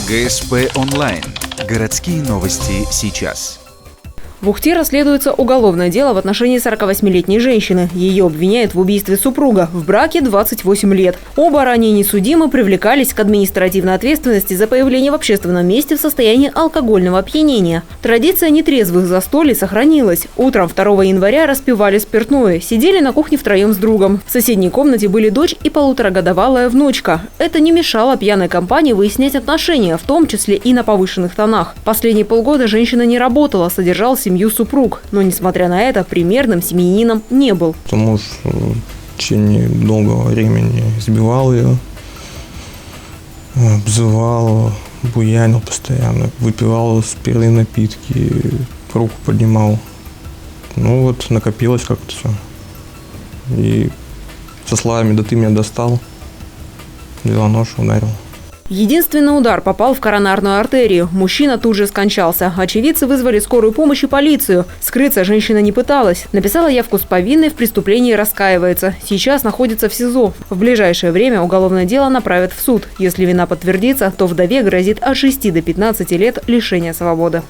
ГСП онлайн. Городские новости сейчас. В Ухте расследуется уголовное дело в отношении 48-летней женщины. Ее обвиняют в убийстве супруга. В браке 28 лет. Оба ранее несудимы привлекались к административной ответственности за появление в общественном месте в состоянии алкогольного опьянения. Традиция нетрезвых застолий сохранилась. Утром 2 января распивали спиртное. Сидели на кухне втроем с другом. В соседней комнате были дочь и полуторагодовалая внучка. Это не мешало пьяной компании выяснять отношения, в том числе и на повышенных тонах. Последние полгода женщина не работала, содержал семью супруг. Но, несмотря на это, примерным семьянином не был. Муж в течение долгого времени избивал ее, обзывал, буянил постоянно, выпивал спиртные напитки, руку поднимал. Ну вот, накопилось как-то все. И со словами «да ты меня достал», взяла нож, ударил. Единственный удар попал в коронарную артерию. Мужчина тут же скончался. Очевидцы вызвали скорую помощь и полицию. Скрыться женщина не пыталась. Написала явку с повинной, в преступлении раскаивается. Сейчас находится в СИЗО. В ближайшее время уголовное дело направят в суд. Если вина подтвердится, то вдове грозит от 6 до 15 лет лишения свободы.